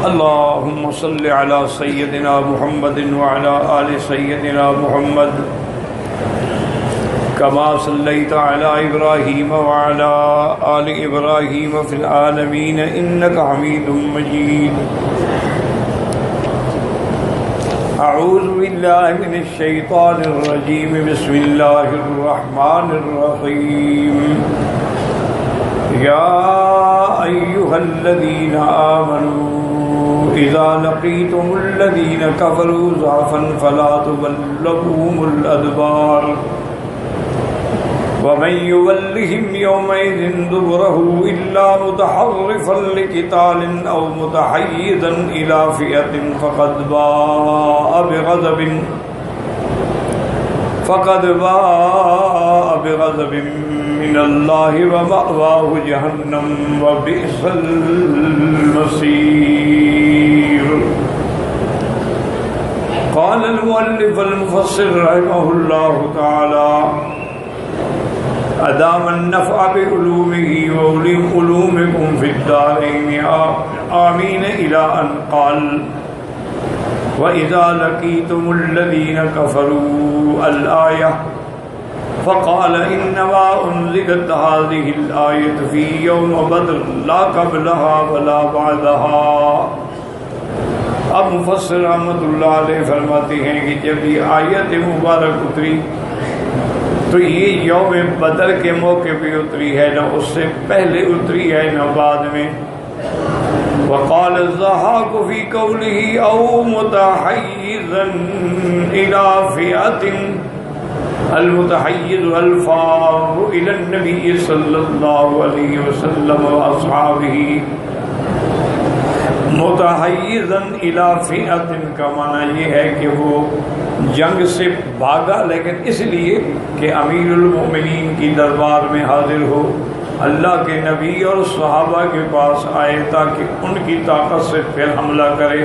اللهم صل على سيدنا محمد وعلى آل سيدنا محمد كما صليت على إبراهيم وعلى آل إبراهيم في العالمين إنك حميد مجيد. أعوذ بالله من الشيطان الرجيم. بسم الله الرحمن الرحيم. يا أيها الذين آمنوا إذا لقيتم الذين كفروا زحفا فلا تولوهم الأدبار ومن يولهم يومئذ دبره إلا متحرفا لقتال أو متحيزا إلى فئة فقد باء بغضب من الله ومأواه جهنم وبئس المصير. قال المؤلف المفسر رحمه الله تعالى أدام النفع بعلومه وعلومكم في الدارين آمين إلى أن قال وإذا لقيتم الذين كفروا الآية فقال إنما أنزلت هذه الآية في يوم بدر لا قبلها ولا بعدها. اب مفسر رحمۃ اللہ علیہ فرماتے ہیں کہ جب یہ آیت مبارک اتری تو یہ یوم بدر کے موقع پہ اتری ہے، نہ اس سے پہلے اتری ہے نہ بعد میں. وقال الضحاك في قوله أو متحيزا إلى فئة. المتحيز الفار إلى النبي صلى الله عليه وسلم وأصحابه. متحيزا إلى فئة کا معنی یہ ہے کہ وہ جنگ سے بھاگا، لیکن اس لیے کہ امیر المؤمنین کی دربار میں حاضر ہو، اللہ کے نبی اور صحابہ کے پاس آئے تاکہ ان کی طاقت سے پھر حملہ کرے.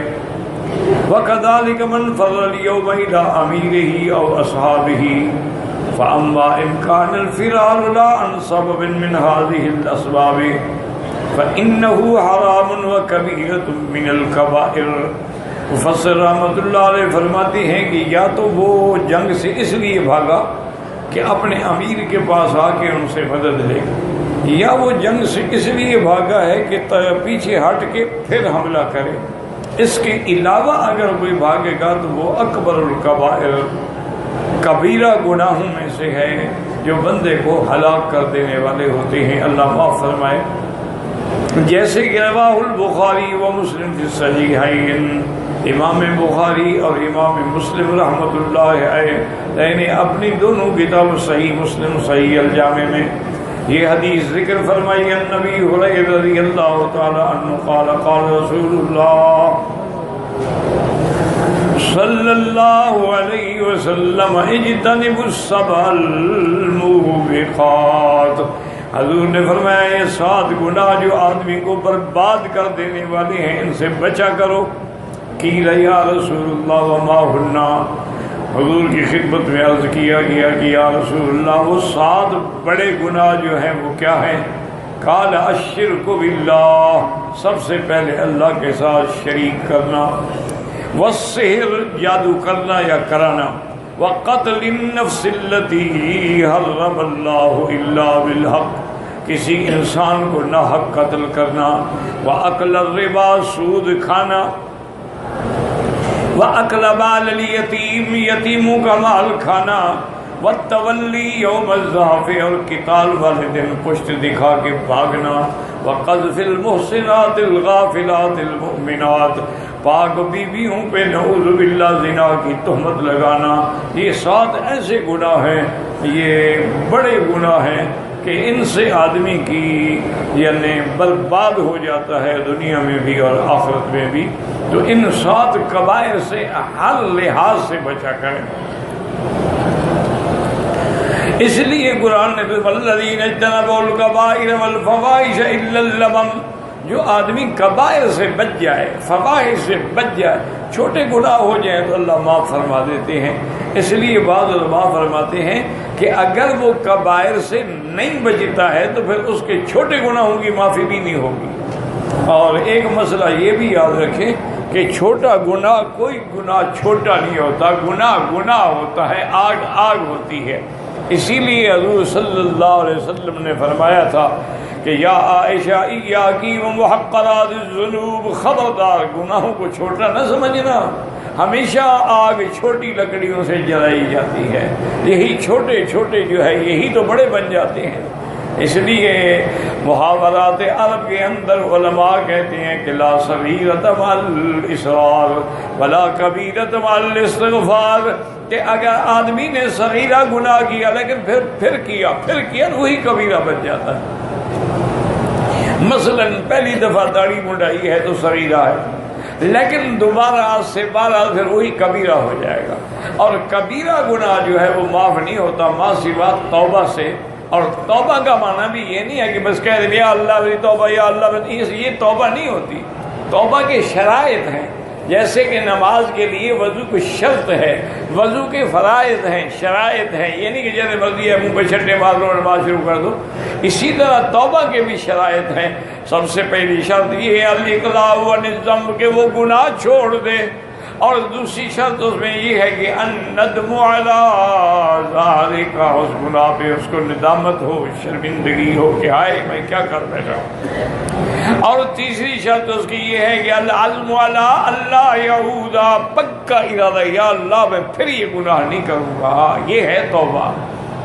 وَكَذَلِكَ مَنْ فَرَّ الْيَوْمَ إِلَىٰ أَمِيرِهِ أَوْ أَصْحَابِهِ فَأَمَّا إِنْ كَانَ الْفِرَارُ لَا عَنْ سَبَبٍ مِّنْ هَٰذِهِ الْأَسْبَابِ فَإِنَّهُ حَرَامٌ وَكَبِيرَةٌ مِّنَ الْكَبَائِرِ. مفسر رحمۃ اللہ علیہ فرماتے ہیں کہ یا تو وہ جنگ سے اس لیے بھاگا کہ اپنے امیر کے پاس آ کے ان سے مدد لے، یا وہ جنگ سے اس لیے بھاگا ہے کہ پیچھے ہٹ کے پھر حملہ کرے. اس کے علاوہ اگر کوئی بھاگے گا تو وہ اکبر الکبائر کبیرہ گناہوں میں سے ہے جو بندے کو ہلاک کر دینے والے ہوتے ہیں. اللہ معاف فرمائے. جیسے کہ رواہ البخاری و مسلم فی الصحیحین، امام بخاری اور امام مسلم رحمۃ اللہ علیہ نے اپنی دونوں کتاب صحیح مسلم صحیح الجامع میں یہ حدیث ذکر فرمائی. النبی ہریرہ رضی اللہ تعالی عنہ قال قال رسول اللہ صلی اللہ علیہ وسلم اجتنبوا السبع الموبقات. حضور نے فرمایا یہ 7 گناہ جو آدمی کو برباد کر دینے والے ہیں ان سے بچا کرو. قیل یا رسول اللہ وما ہن. حضور کی خدمت میں عرض کیا گیا کہ یا رسول اللہ وہ 7 بڑے گناہ جو ہیں وہ کیا ہیں؟ قال الشرک باللہ، سب سے پہلے اللہ کے ساتھ شریک کرنا، والسحر جادو کرنا یا کرانا، وقتل النفس التي حرم اللہ الا بالحق، کسی انسان کو ناحق قتل کرنا، واکل الربا سود کھانا، وَأَكْلَ مَالَ الْيَتِيمِ یتیموں کا مال کھانا، وَالتَّوَلِّي يَوْمَ الزَّحْفِ اور قتال والے دن پشت دکھا کے بھاگنا، وَقَذْفِ الْمُحْصِنَاتِ الْغَافِلَاتِ الْمُؤْمِنَاتِ پاک بیویوں پہ نعوذ باللہ زنا کی تہمت لگانا. یہ 7 ایسے گناہ ہیں، یہ بڑے گناہ ہیں کہ ان سے آدمی کی یعنی برباد ہو جاتا ہے دنیا میں بھی اور آخرت میں بھی. تو ان 7 کبائر سے ہر لحاظ سے بچا کریں. اس لیے قرآن نے والذین اجتنبوا الکبائر والفواحش الا اللمم، جو آدمی کبائر سے بچ جائے، فواحش سے بچ جائے، چھوٹے گناہ ہو جائیں تو اللہ معاف فرما دیتے ہیں. اس لیے بعض علماء فرماتے ہیں کہ اگر وہ کبائر سے نہیں بچتا ہے تو پھر اس کے چھوٹے گناہوں کی معافی بھی نہیں ہوگی. اور ایک مسئلہ یہ بھی یاد رکھیں کہ چھوٹا گناہ، کوئی گناہ چھوٹا نہیں ہوتا، گناہ گناہ ہوتا ہے، آگ آگ ہوتی ہے۔ اسی لیے حضور صلی اللہ علیہ وسلم نے فرمایا تھا کہ یا عائشہ ایاکی و محقرات الذنوب، خبردار گناہوں کو چھوٹا نہ سمجھنا، ہمیشہ آگ چھوٹی لکڑیوں سے جلائی جاتی ہے، یہی چھوٹے چھوٹے جو ہے یہی تو بڑے بن جاتے ہیں۔ اس لیے محاورات عرب کے اندر علماء کہتے ہیں کہ لا صغیرۃ مع الاصرار ولا کبیرۃ مع الاستغفار، کہ اگر آدمی نے صغیرہ گناہ کیا لیکن پھر کیا تو وہی کبیرہ بن جاتا ہے۔ مثلا پہلی دفعہ داڑھی منڈائی ہے تو صغیرہ ہے، لیکن دوبارہ آج سے بارہ پھر وہی کبیرہ ہو جائے گا۔ اور کبیرہ گناہ جو ہے وہ معاف نہیں ہوتا ماں سوا توبہ سے۔ اور توبہ کا معنی بھی یہ نہیں ہے کہ بس کہہ دیں یا اللہ میری توبہ، یا اللہ میری، یہ توبہ نہیں ہوتی۔ توبہ کے شرائط ہیں، جیسے کہ نماز کے لیے وضو کی شرط ہے، وضو کے فرائض ہیں، شرائط ہیں، یہ نہیں کہ جیسے مرضی ہے منہ پہ چھٹے مار دو اور نماز شروع کر دو۔ اسی طرح توبہ کے بھی شرائط ہیں۔ سب سے پہلی شرط یہ ہے الاقلاع عن الذنب، کہ وہ گناہ چھوڑ دے، اور دوسری شرط اس میں یہ ہے کہ الندم علی ذالک، اس گناہ پہ اس کو ندامت ہو، شرمندگی ہو کہ ہائے میں کیا کر بیٹھا ہوں۔ اور تیسری شرط اس کی یہ ہے کہ العزم علی اللہ یعود، پکا ارادہ یا اللہ میں پھر یہ گناہ نہیں کروں گا۔ یہ ہے توبہ۔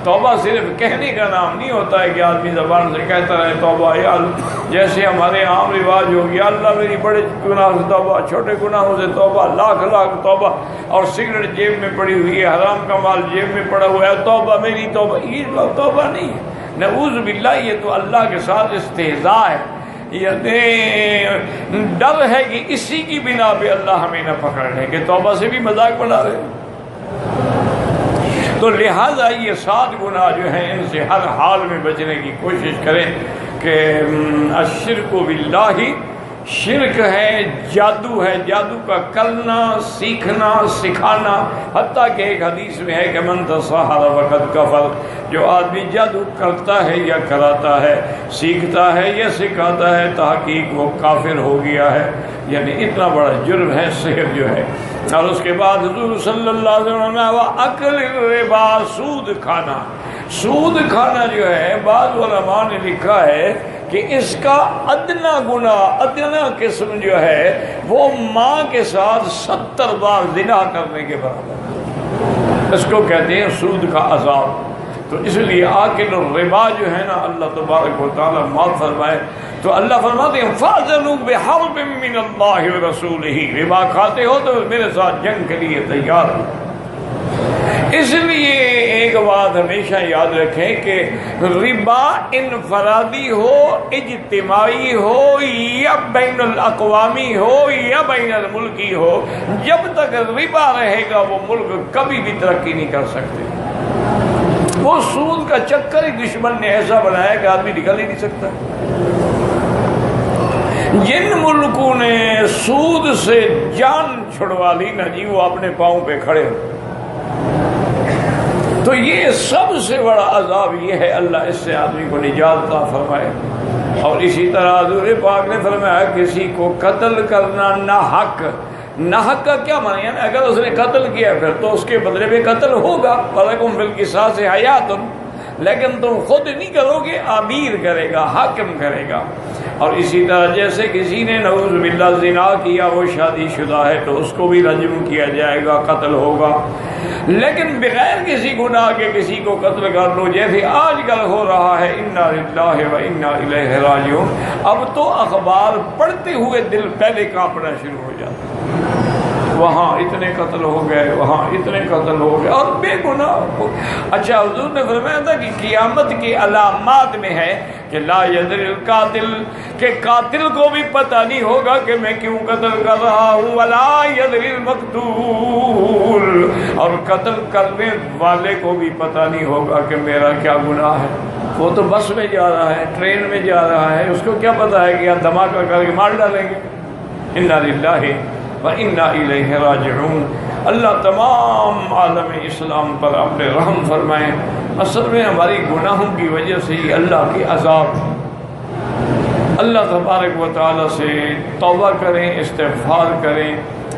توبہ صرف کہنے کا نام نہیں ہوتا ہے کہ آدمی زبان سے کہتا رہے توبہ یا اللہ، جیسے ہمارے عام رواج ہو گیا اللہ میری بڑے گناہ سے توبہ، چھوٹے گناہوں سے توبہ، لاکھ لاکھ توبہ، اور سگریٹ جیب میں پڑی ہوئی ہے، حرام کا مال جیب میں پڑا ہوا ہے، توبہ میری توبہ، یہ توبہ نہیں ہے، نعوذ باللہ، یہ تو اللہ کے ساتھ استہزاء ہے۔ یہ ڈر ہے کہ اسی کی بنا پہ اللہ ہمیں نہ پکڑ لے کہ توبہ سے بھی مذاق بنا رہے۔ تو لہٰذا یہ 7 گناہ جو ہیں ان سے ہر حال میں بچنے کی کوشش کریں کہ الشرک باللہ، شرک ہے، جادو ہے، جادو کا کرنا، سیکھنا، سکھانا، حتیٰ کہ ایک حدیث میں ہے کہ من تسحر فقد کفر، جو آدمی جادو کرتا ہے یا کراتا ہے، سیکھتا ہے یا سکھاتا ہے، تحقیق وہ کافر ہو گیا ہے، یعنی اتنا بڑا جرم ہے سحر جو ہے۔ اور اس کے بعد حضور صلی اللہ علیہ وسلم نے اکل الربا، سود کھانا، سود کھانا جو ہے بعض علماء نے لکھا ہے کہ اس کا ادنا گناہ، ادنا قسم جو ہے وہ ماں کے ساتھ 70 بار زنا کرنے کے برابر، اس کو کہتے ہیں سود کا عذاب۔ تو اس لیے آکل الربا جو ہے نا، اللہ تبارک و تعالیٰ معاف فرمائے، تو اللہ فرماتے ہیں فَأْذَنُوا بِحَرْبٍ مِّنَ اللَّهِ وَرَسُولِهِ، ربا کھاتے ہو تو میرے ساتھ جنگ کے لیے تیار ہو۔ اس لیے ایک بات ہمیشہ یاد رکھیں کہ ربا انفرادی ہو، اجتماعی ہو، یا بین الاقوامی ہو، یا بین الملکی ہو، جب تک ربا رہے گا وہ ملک کبھی بھی ترقی نہیں کر سکتے۔ وہ سود کا چکر ہی دشمن نے ایسا بنایا کہ آدمی نکل ہی نہیں سکتا۔ جن ملکوں نے سود سے جان چھڑوا لی نا جی، وہ اپنے پاؤں پہ کھڑے ہو۔ تو یہ سب سے بڑا عذاب یہ ہے، اللہ اس سے آدمی کو نجات عطا فرمائے۔ اور اسی طرح حضور پاک نے فرمایا کسی کو قتل کرنا نہ حق، نہ حق کا کیا معنی ہے؟ اگر اس نے قتل کیا پھر تو اس کے بدلے میں قتل ہوگا، وَلَكُمْ فِي الْقِصَاصِ حَيَاةٌ، لیکن تم خود نہیں کرو گے، امیر کرے گا، حاکم کرے گا۔ اور اسی طرح جیسے کسی نے نعوذ باللہ زنا کیا، وہ شادی شدہ ہے تو اس کو بھی رجم کیا جائے گا، قتل ہوگا۔ لیکن بغیر کسی گناہ کے کسی کو قتل کر لو، جیسے آج کل ہو رہا ہے، انا للہ و انا الیہ راجعون، اب تو اخبار پڑھتے ہوئے دل پہلے کانپنا شروع ہو جاتا ہے، وہاں اتنے قتل ہو گئے، وہاں اتنے قتل ہو گئے، اور بے گناہ۔ اچھا حضور نے فرمایا تھا کہ قیامت کی علامات میں ہے کہ لا یدری القاتل، کہ قاتل کو بھی پتہ نہیں ہوگا کہ میں کیوں قتل کر رہا ہوں، ولا یدری المقتول، اور قتل کرنے والے کو بھی پتہ نہیں ہوگا کہ میرا کیا گناہ ہے۔ وہ تو بس میں جا رہا ہے، ٹرین میں جا رہا ہے، اس کو کیا پتہ ہے کہ یہاں دھماکہ کر کے مار ڈالیں گے۔ انا للہ وَإِنَّا إِلَيْهِ راجعون۔ اللہ تمام عالم اسلام پر اپنے رحم فرمائیں۔ اصل میں ہماری گناہوں کی وجہ سے ہی اللہ کی عذاب اللہ تبارک و تعالیٰ سے توبہ کریں، استغفار کریں،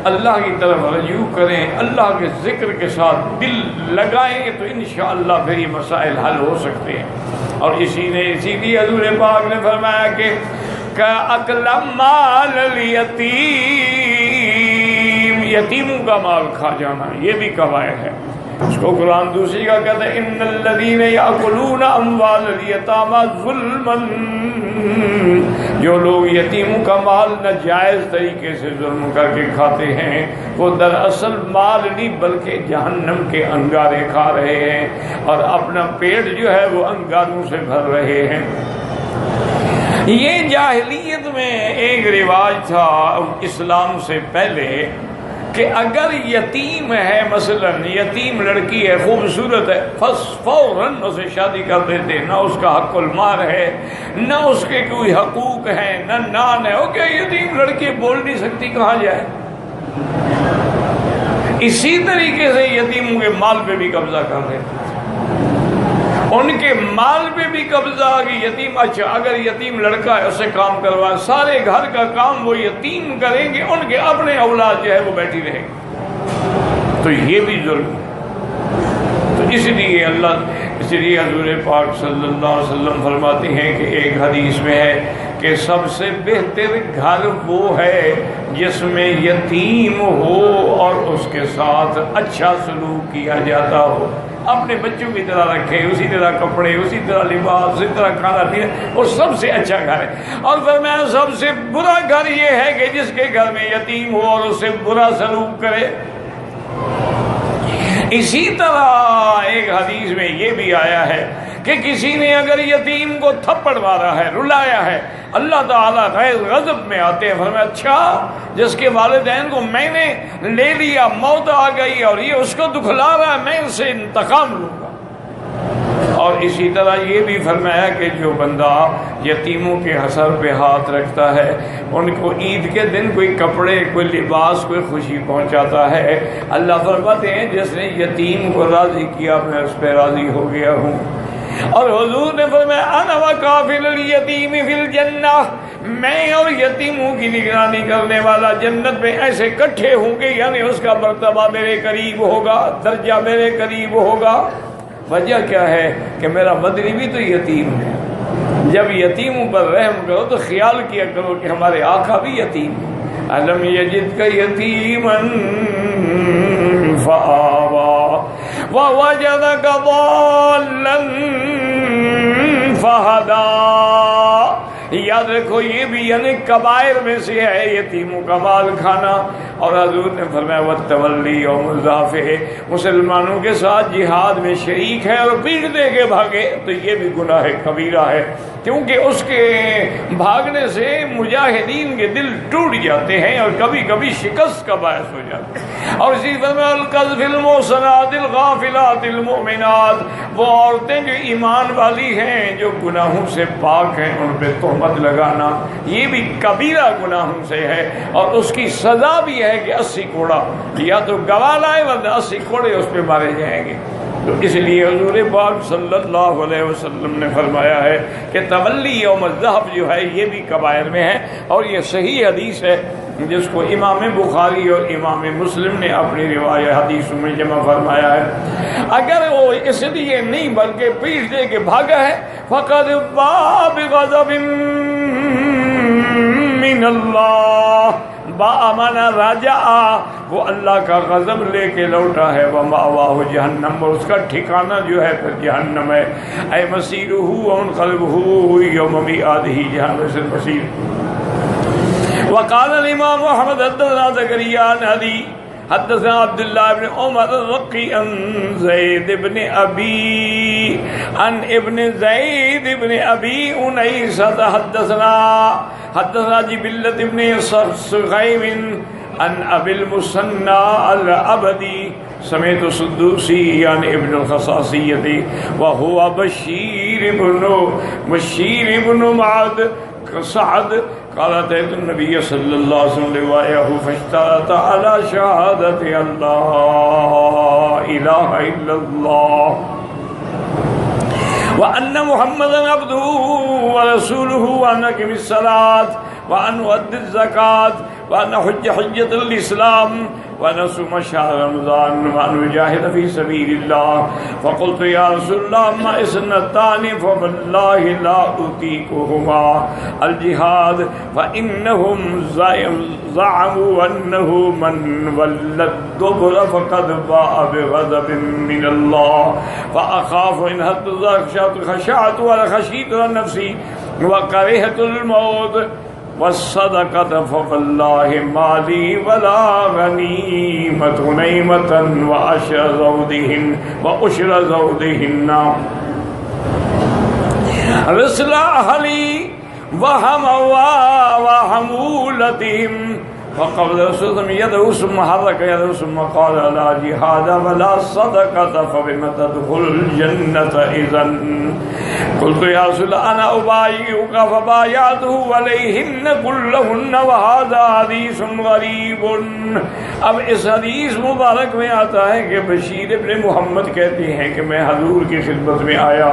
اللہ کی طرف رجوع کریں، اللہ کے ذکر کے ساتھ دل لگائیں گے تو انشاءاللہ پھر یہ مسائل حل ہو سکتے ہیں۔ اور اسی لیے حضور پاک نے فرمایا کہ اکل مال الیتیم، یتیموں کا مال کھا جانا یہ بھی کبائر ہے۔ اس کو قرآن دوسری کا کہتا ہے ان الذین یاکلون اموال الیتامی ظلما، جو لوگ یتیموں کا مال ناجائز طریقے سے ظلم کر کے کھاتے ہیں وہ دراصل مال نہیں بلکہ جہنم کے انگارے کھا رہے ہیں اور اپنا پیٹ جو ہے وہ انگاروں سے بھر رہے ہیں۔ یہ جاہلیت میں ایک رواج تھا اسلام سے پہلے کہ اگر یتیم ہے، مثلا یتیم لڑکی ہے، خوبصورت ہے، فوراً اسے شادی کر دیتے، نہ اس کا حق المال ہے، نہ اس کے کوئی حقوق ہیں، نہ نان ہے، وہ کیا یتیم لڑکی بول نہیں سکتی کہاں جائے۔ اسی طریقے سے یتیموں کے مال پہ بھی قبضہ کر دیتے، ان کے مال پہ بھی قبضہ کہ یتیم، اچھا اگر یتیم لڑکا ہے اسے کام کروائے، سارے گھر کا کام وہ یتیم کریں گے، ان کے اپنے اولاد جو ہے وہ بیٹھی رہے گی، تو یہ بھی ظلم ہے۔ تو اس لیے حضور پاک صلی اللہ علیہ وسلم فرماتے ہیں کہ ایک حدیث میں ہے کہ سب سے بہتر گھر وہ ہے جس میں یتیم ہو اور اس کے ساتھ اچھا سلوک کیا جاتا ہو، اپنے بچوں کی طرح رکھے، اسی طرح کپڑے، اسی طرح لباس، اسی طرح کھانا پینا، وہ سب سے اچھا گھر ہے۔ اور فرمایا سب سے برا گھر یہ ہے کہ جس کے گھر میں یتیم ہو اور اس سے برا سلوک کرے۔ اسی طرح ایک حدیث میں یہ بھی آیا ہے کہ کسی نے اگر یتیم کو تھپڑ مارا ہے، رلایا ہے، اللہ تعالیٰ غیر غضب میں آتے ہیں، فرمایا اچھا جس کے والدین کو میں نے لے لیا، موت آ گئی اور یہ اس کو دکھلا رہا ہے، میں ان سے انتقام لوں گا۔ اور اسی طرح یہ بھی فرمایا کہ جو بندہ یتیموں کے حسر پہ ہاتھ رکھتا ہے، ان کو عید کے دن کوئی کپڑے، کوئی لباس، کوئی خوشی پہنچاتا ہے، اللہ فرماتے ہیں جس نے یتیم کو راضی کیا میں اس پہ راضی ہو گیا ہوں۔ اور حضور نے فرمایا انا وکافل الیتیم فی الجنہ، میں اور یتیموں کی نگرانی کرنے والا جنت میں ایسے اکٹھے ہوں گے، یعنی اس کا مرتبہ میرے قریب ہوگا، درجہ میرے قریب ہوگا۔ وجہ کیا ہے کہ میرا مدنی بھی تو یتیم ہے، جب یتیموں پر رحم کرو تو خیال کیا کرو کہ ہمارے آقا بھی یتیم ہے۔ الم یجدک یتیما فآوی ووجدک ضالا فہدی، یاد رکھو یہ بھی یعنی کبائر میں سے ہے یتیموں کا مال کھانا۔ اور حضور نے فرمایا وَالتَّوَلِّي يَوْمَ الزَّحْفِ، مسلمانوں کے ساتھ جہاد میں شریک ہے اور پیٹ دے کے بھاگے تو یہ بھی گناہ کبیرہ ہے، کیونکہ اس کے بھاگنے سے مجاہدین کے دل ٹوٹ جاتے ہیں اور کبھی کبھی شکست کا باعث ہو جاتے ہیں۔ اور اسی طرح القذف المحصنات الغافلات المؤمنات، وہ عورتیں جو ایمان والی ہیں، جو گناہوں سے پاک ہیں، ان پہ تہمت لگانا یہ بھی کبیرہ گناہوں سے ہے، اور اس کی سزا بھی ہے کہ 80 کوڑا، یا تو گواہ لائے ورنہ 80 کوڑے اس پہ مارے جائیں گے۔ تو اس لیے حضور پاک صلی اللہ علیہ وسلم نے فرمایا ہے کہ تولی یوم الزحف جو ہے یہ بھی کبائر میں ہے، اور یہ صحیح حدیث ہے جس کو امام بخاری اور امام مسلم نے اپنی روایت حدیثوں میں جمع فرمایا ہے۔ اگر وہ اس لیے نہیں بلکہ پیٹ دے کے بھاگا ہے، فقد باء بغضب من اللہ، بامانا راجع، وہ اللہ کا غضب لے کے لوٹا ہے، ومأواہ جہنم، اور اس کا ٹھکانہ جو ہے پھر جہنم ہے، اے مسیرہ ومنقلبہ یوم میعادہ جہنم سے مسیر۔ وقال الامام محمد حدثنا زكريا عن هدي حدثنا عبد الله بن عمر الرقي عن زيد بن ابن ابي انيس حدثنا جبلة بن صخيم عن ابي المثنى العبدي سمعت السدوسي عن ابن الخصاصية وهو بشير بن معد سعد قال اتيت النبي صلى الله عليه وسلم لواءه فاشترط على شهادة ان لا اله الا الله وأن محمدا عبده ورسوله وأن أقم الصلاة وأن أؤدي الزكاة وأن حجة الإسلام وأن أصوم شهر رمضان وأن أجاهد في سبيل الله. فقلت يا رسول الله ما اثنتان فوالله لا أطيقهما الجهاد فإنهم زعموا أنه من ولى الدبر فقد باء بغضب من الله فأخاف إن خشعت ولا خشيت على نفسي وكرهت الموت والصدقة فوالله ما لي ولا غنيمة غنيمة وأشر زودهن رسل أهلي وحمولتهم. فقبل رسول يده ثم حرك يده ثم قال لا جهاد ولا صدقة فبم تدخل الجنة إذن. قلت يا رسول الله أنا أبايعك فبايعته عليهن كلهن وهذا حديث غريب. اب اس حدیث مبارک میں آتا ہے کہ بشیر ابن محمد کہتے ہیں کہ میں حضور کی خدمت میں آیا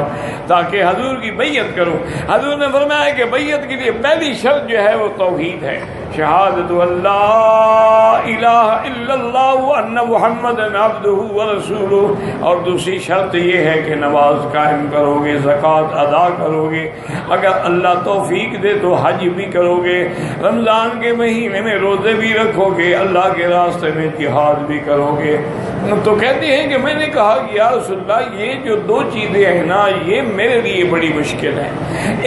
تاکہ حضور کی بیعت کروں. حضور نے فرمایا کہ بیعت کے لیے پہلی شرط جو ہے وہ توحید ہے، شہادت اللہ الہ الا اللہ وان محمد عبدہ ورسولہ. اور دوسری شرط یہ ہے کہ نماز قائم کرو گے، زکوٰۃ ادا کرو گے، اگر اللہ توفیق دے تو حج بھی کرو گے، رمضان کے مہینے میں روزے بھی رکھو گے، اللہ کے راستے میں جہاد بھی کرو گے. تو کہتے ہیں کہ میں نے کہا کہ یا رسول اللہ یہ جو دو چیزیں ہیں نا یہ میرے لیے بڑی مشکل ہیں.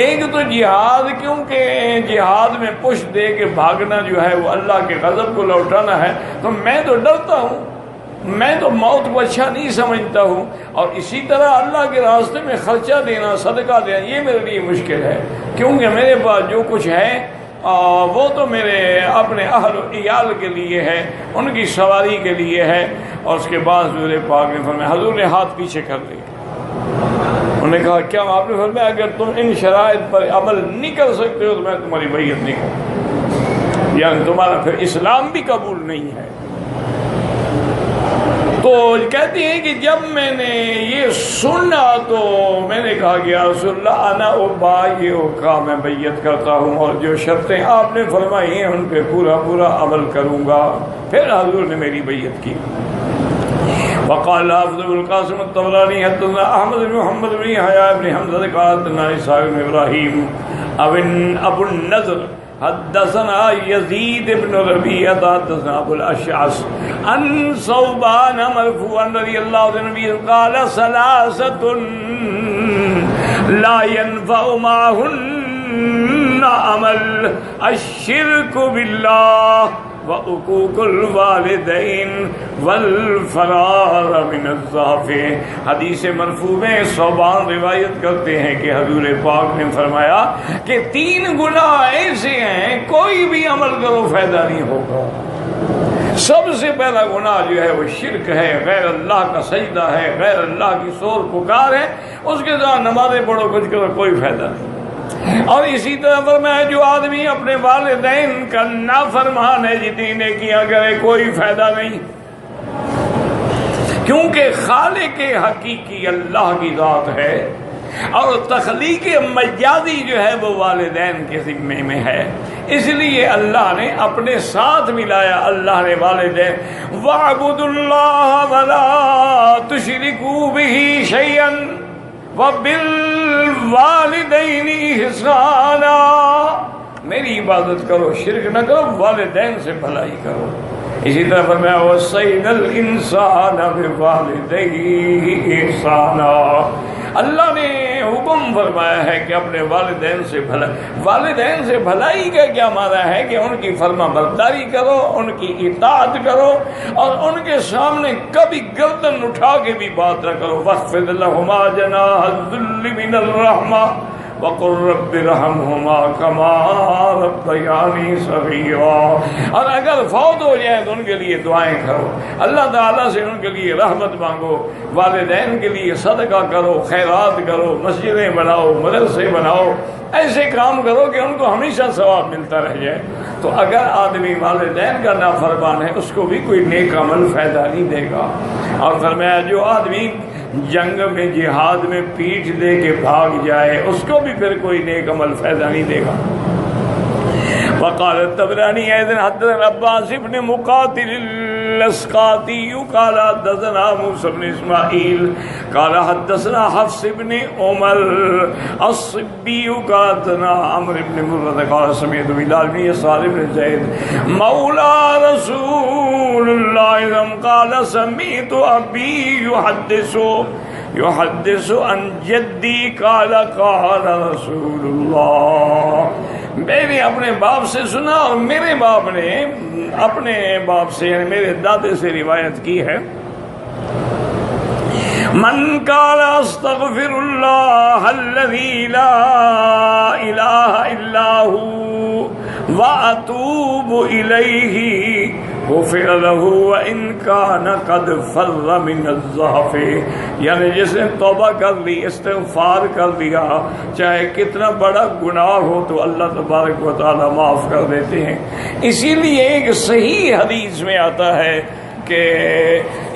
ایک تو جہاد، کیونکہ جہاد میں پشت دے کے بھاگنا جو ہے وہ اللہ کے غضب کو لوٹانا ہے، تو میں تو ڈرتا ہوں، میں تو موت کو اچھا نہیں سمجھتا ہوں. اور اسی طرح اللہ کے راستے میں خرچہ دینا، صدقہ دینا یہ میرے لیے مشکل ہے، کیونکہ میرے پاس جو کچھ ہے وہ تو میرے اپنے اہل و عیال کے لیے ہے، ان کی سواری کے لیے ہے. اور اس کے بعد حضور پاک نے فرمایا، حضور نے ہاتھ پیچھے کر لیا. انہوں نے کہا کیا؟ آپ نے فرمایا اگر تم ان شرائط پر عمل نہیں کر سکتے ہو تو میں تمہاری بیعت نہیں کروں، یعنی تمہارا پھر اسلام بھی قبول نہیں ہے. تو کہتے ہیں کہ جب میں نے یہ سنا تو میں نے کہا کہ یا رسول اللہ انا ابایعک، میں بیعت کرتا ہوں اور جو شرطیں آپ نے فرمائی ہیں ان پہ پورا عمل کروں گا. پھر حضور نے میری بیعت کی. وقال حافظ القاسم الطبراني حدثنا احمد بن محمد بن يحيى بن حمزة قال حدثنا اسحاق بن ابراهيم ابو النضر حدثنا يزيد بن ربيعة حدثنا ابو الاشعث عن ثوبان مرفوعا رضي الله عنه قال ثلاثة لا ينفع معهن عمل الشرك بالله وعقوق الوالدین والفرار من الضعف. حدیث مرفوع میں ثوبان روایت کرتے ہیں کہ حضور پاک نے فرمایا کہ 3 گناہ ایسے ہیں کوئی بھی عمل کرو فائدہ نہیں ہوگا. سب سے پہلا گناہ جو ہے وہ شرک ہے، غیر اللہ کا سجدہ ہے، غیر اللہ کی سور پکار ہے. اس کے ساتھ نمازیں پڑھو کچھ کرو کوئی فائدہ نہیں. اور اسی طرح فرمایا جو آدمی اپنے والدین کا نافرمان ہے جتنی نیکیاں کرے کوئی فائدہ نہیں، کیونکہ خالق حقیقی اللہ کی ذات ہے اور تخلیق مجازی جو ہے وہ والدین کے ذمے میں ہے. اس لیے اللہ نے اپنے ساتھ ملایا. اللہ نے والدین وَاعْبُدُوا اللَّهَ وَلَا تُشْرِكُوا بِهِ شَيْئًا وَبِالْوَالِدَيْنِ إِحْسَانًا، میری عبادت کرو، شرک نہ کرو، والدین سے بھلائی کرو. اسی طرح فرمایا وَوَصَّيْنَا الْإِنسَانَ بِوَالِدَيْهِ إِحْسَانًا. اللہ نے حکم فرمایا ہے کہ اپنے والدین سے والدین سے بھلائی کا کیا معنی ہے کہ ان کی فرما برداری کرو، ان کی اطاعت کرو اور ان کے سامنے کبھی گردن اٹھا کے بھی بات نہ کرو. وَاخْفِضْ لَهُمَا جَنَاحَ الذُّلِّ مِنَ الرَّحْمَةِ وَقُلْ رَبِّ ارْحَمْهُمَا كَمَا رَبَّيَانِي صَغِيرًا. اور اگر فوت ہو جائیں تو ان کے لیے دعائیں کرو، اللہ تعالیٰ سے ان کے لیے رحمت مانگو، والدین کے لیے صدقہ کرو، خیرات کرو، مسجدیں بناؤ، مدرسے بناؤ، ایسے کام کرو کہ ان کو ہمیشہ ثواب ملتا رہ جائے. تو اگر آدمی والدین کا نافرمان ہے اس کو بھی کوئی نیک عمل فائدہ نہیں دے گا. اور فرمایا جو آدمی جنگ میں جہاد میں پیٹھ دے کے بھاگ جائے اس کو بھی پھر کوئی نیک عمل فائدہ نہیں دے گا۔ وقال الطبراني أيضا حدثنا عباس بن مقاتل الاسقاطي قال حدثنا موسى بن إسماعيل قال حدثنا حفص بن عمر الصبي قال حدثنا عمرو بن مرة قال سمعت بلال بن يسار بن زيد مولى رسول الله قال سمعت أبي يحدث عن جدي قال قال رسول الله، میں نے اپنے باپ سے سنا اور میرے باپ نے اپنے باپ سے یعنی میرے دادے سے روایت کی ہے، من قال استغفر اللہ الذی لا الہ الا هو واتوب الیہ غفر له وان كان قد فر من الضعف، یعنی جس نے توبہ کر لی استغفار کر دیا چاہے کتنا بڑا گناہ ہو تو اللہ تبارک و تعالی معاف کر دیتے ہیں۔ اسی لیے ایک صحیح حدیث میں آتا ہے کہ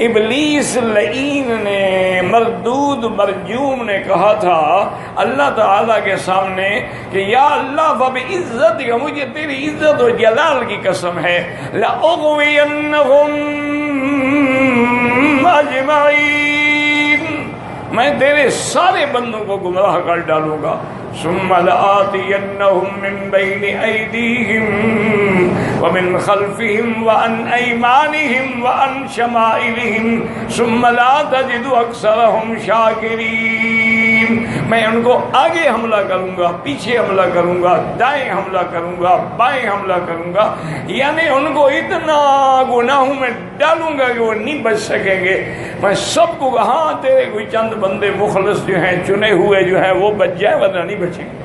ابلیس لعین نے مردود مرجوم نے کہا تھا اللہ تعالیٰ کے سامنے کہ یا اللہ فبعزت کا، مجھے تیری عزت و جلال کی قسم ہے، لأغوینہم اجمعین، میں تیرے سارے بندوں کو گمراہ کر ڈالوں گا، ثم لآتینہم من بین ایدیہم ومن خلفہم وعن ایمانہم وعن شمائلہم ثم لا تجد اکثرہم شاکرین، میں ان کو آگے حملہ کروں گا، پیچھے حملہ کروں گا، دائیں حملہ کروں گا، بائیں حملہ کروں گا، یعنی ان کو اتنا گناہوں میں ڈالوں گا کہ وہ نہیں بچ سکیں گے۔ میں سب کو ہاں تیرے کوئی چند بندے مخلص جو ہیں چنے ہوئے جو ہیں وہ بچ جائیں ورنہ نہیں بچیں گے۔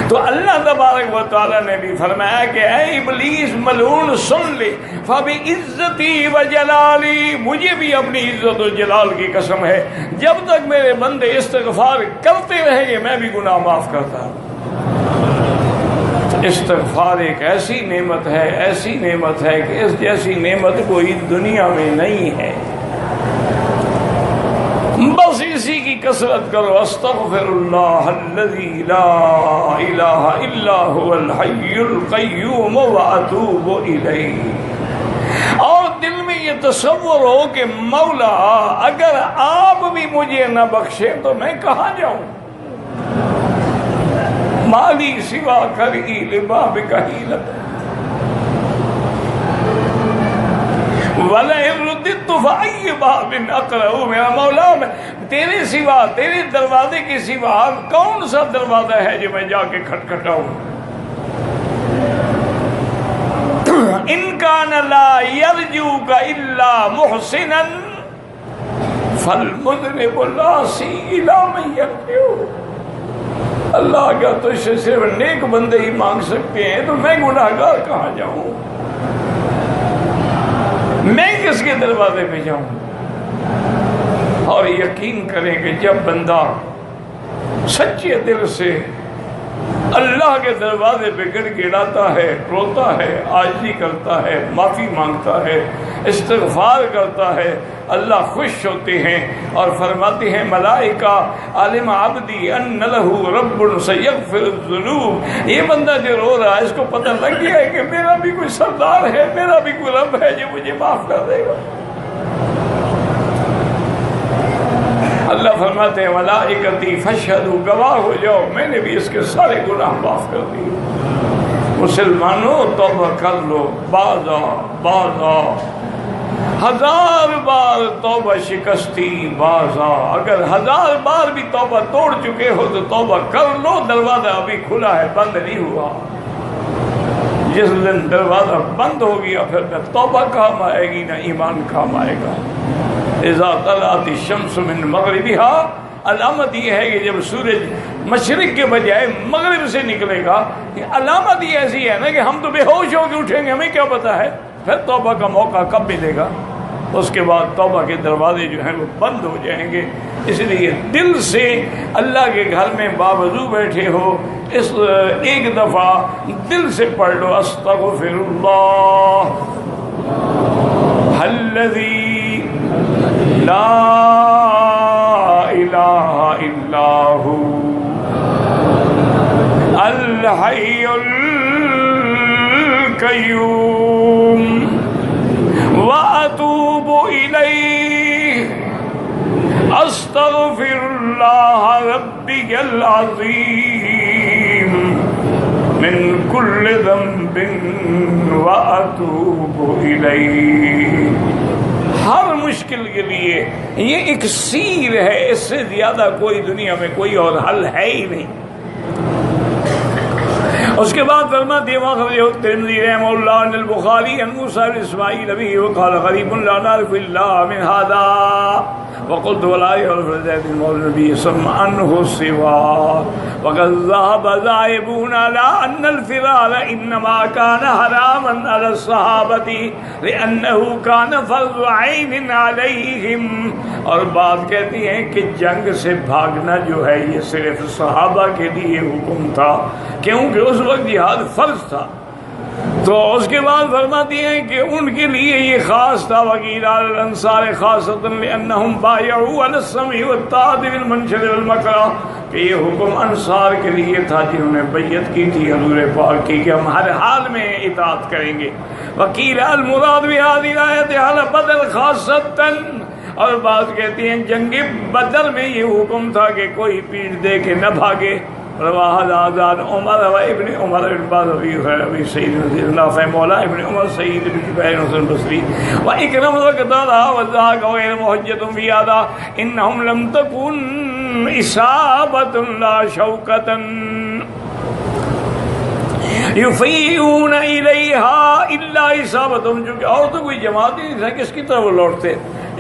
تو اللہ تبارک و تعالیٰ نے بھی فرمایا کہ اے ابلیس ملعون سن لے، فبعزتی و جلالی، مجھے بھی اپنی عزت و جلال کی قسم ہے جب تک میرے بندے استغفار کرتے رہیں گے میں بھی گناہ معاف کرتا ہوں۔ استغفار ایک ایسی نعمت ہے، ایسی نعمت ہے کہ اس جیسی نعمت کوئی دنیا میں نہیں ہے، بس اسی کی کثرت کرو، استغفر اللہ الذی لا الہ الا هو الحی القیوم واتوب الیہ۔ اور دل میں یہ تصور ہو کہ مولا اگر آپ بھی مجھے نہ بخشے تو میں کہاں جاؤں، مالی سوا کری لبابک حیلۃ وَلَئِن رُدِدتُّ فَأَيُّ بَابٍ أَقْرَعُ، میرا مولا میں تیرے سوا، تیرے دروازے کے سوا کون سا دروازہ ہے جو میں جا کے کھٹکھٹاؤں۔ إِن كَانَ لَا يَرْجُوكَ إِلَّا مُحْسِنًا فَالْمُذْنِبُ الْعَاصِي إِلَىٰ مَن يَرْجِعُ، اللہ کا تجھ سے صرف نیک بندے ہی مانگ سکتے ہیں تو میں گناہگار کہاں جاؤں، میں کس کے دروازے پہ جاؤں۔ اور یقین کریں کہ جب بندہ سچے دل سے اللہ کے دروازے پہ گڑ گڑاتا ہے، روتا ہے، عاجزی کرتا ہے، معافی مانگتا ہے، استغفار کرتا ہے، اللہ خوش ہوتے ہیں اور فرماتے ہیں ملائکہ علم عبدی ان لہ رب سیغفر الذنوب، یہ بندہ جو رو رہا ہے اس کو پتہ لگ گیا ہے کہ میرا بھی کوئی سردار ہے، میرا بھی کوئی رب ہے جو مجھے معاف کر دے گا۔ اللہ فرماتے ہیں ملائکتی فاشہدوا، گواہ ہو جاؤ میں نے بھی اس کے سارے گناہ معاف کر دیے۔ مسلمانوں توبہ کر لو، باز آ، ہزار بار توبہ شکستی باز آ، اگر ہزار بار بھی توبہ توڑ چکے ہو تو توبہ کر لو، دروازہ ابھی کھلا ہے، بند نہیں ہوا۔ جس دن دروازہ بند ہو گیا پھر نہ توبہ کام آئے گی نہ ایمان کام آئے گا۔ اذا طلعت الشمس من مغربها، علامت یہ ہے کہ جب سورج مشرق کے بجائے مغرب سے نکلے گا، علامت یہ ایسی ہے نا کہ ہم تو بے ہوش ہو کے اٹھیں گے، ہمیں کیا پتا ہے پھر توبہ کا موقع کب ملے گا۔ اس کے بعد توبہ کے دروازے جو ہیں وہ بند ہو جائیں گے۔ اس لیے دل سے اللہ کے گھر میں باوضو بیٹھے ہو، اس ایک دفعہ دل سے پڑھ لو استغفر اللہ الذی لا الہ الا ہو الحی القیوم واتوب الیہ استغفر اللہ ربی العظیم من کل ذنب واتوب الیہ. ہر مشکل کے لیے یہ ایک سیر ہے، اس سے زیادہ کوئی دنیا میں کوئی اور حل ہے ہی نہیں. اس کے بعد فرماتے ہیں وَأَخْرَجَهُ التِّرْمِذِيُّ رحمہ اللہ عن البخاری عن موسیٰ بن اسماعیل ابی وقال غریب لا نعرف الا من هذا وقلت ولا يعرف ذات المولى النبي صلى الله عنه سوى وقد ذهب ذاهبون على ان الفرار انما كان حراما على الصحابة لانه كان فرض عين عليهم. اور بات کہتی ہیں کہ جنگ سے بھاگنا جو ہے یہ صرف صحابہ کے لیے حکم تھا کیونکہ اس وقت جہاد فرض تھا. تو اس کے بعد فرماتی ہیں کہ ان کے لیے یہ خاص تھا وکیل الانصار خاصۃ لانہم بایعوا علی السمع والطاعۃ بالمنشد والمکرہ، کہ یہ حکم انصار کے لیے تھا جنہوں نے بیعت کی تھی حضور پاک کی کہ ہم ہر حال میں اطاعت کریں گے. وکیل المراد بهذه الآیۃ اہل بدر خاصۃ، اور بات کہتی ہیں جنگ بدر میں یہ حکم تھا کہ کوئی پیٹھ دے کے نہ بھاگے. رواہ آزاد عمر و ابن عمر بن باز ابی سعید نافع مولا ابن عمر سعید بن جبیر حسن بصری و اکرم وقتادہ وذاک غیر محجت فی هذا انہم لم تکن اصابۃ لا شوکۃ یفیئون الیہا الا اصابتہم، چونکہ اور تو کوئی جماعت ہی نہیں تھا کس کی طرف لوٹتے.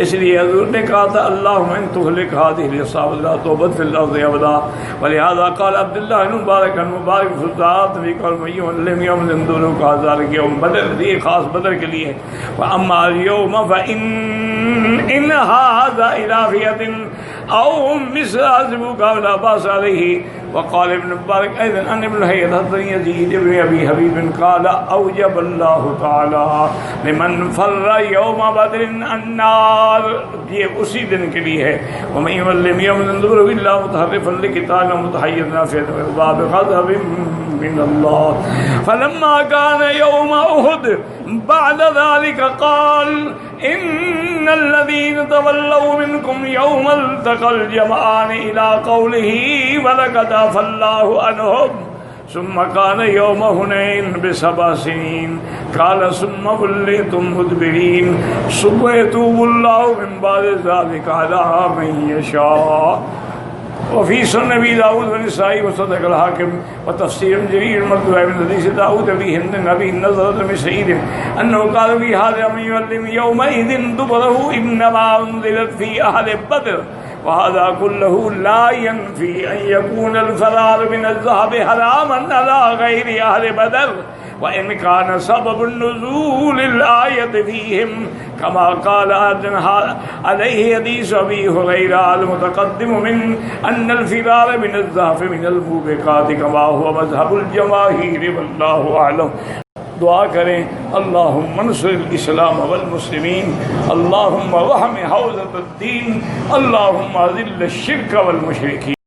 اس لیے حضور نے کہا تھا اللہم ان تہلک هذه الاصابۃ لا توبت فی الارض ابدا. ولہذا قال عبداللہ مبارک مبارک فضات بھی قال میوم یوم زندورو کا ذالک یوم بدر، یہ خاص بدر کے لیے. واما اليوم فان هذا الى فئة او مثل حسبك ولا باس عليه. وقال ابن مبارک ايضا ان ابن حيث حدثني يزيد بن ابي حبيب قال اوجب الله تعالى لمن فر يوم بدر النار، یہ اسی دن کے لیے ہے. ومن يظلم يوم ذنوب الا متحرفا لقتال متحيزا في باب غضب من الله. فلما كان يوم احد بعد ذلك قال ان الذين تولوا منكم يوم التقى الجمعان الى قوله ولقد عفا الله عنهم ثم كان يوم حنين ب7 سنين قال ثم وليتم مدبرين ثم يتوب الله من بعد ذلك على من يشاء. وفي سنن ابي داود والنسائي وصدق الحاكم وتفسير جرير المردود من حديث داود ابي هند ابي النضر بن سعيد انه قال في هذا من يعلم يومئذ دبره انما انزلت في اهل بدر. وهذا كله لا ينفي ان يكون الفرار من الذهب حراما على غير اهل بدر وان كان سبب النزول الآية فيهم كما قال عليه حديث ابي هريرة المتقدم من ان الفرار من الذهب من الموبقات كما هو مذهب الجماهير والله اعلم. دعا کریں اللہم انصر الاسلام والمسلمین، اللہم وحم حوزة الدین، اللہم اذل الشرک والمشرکین.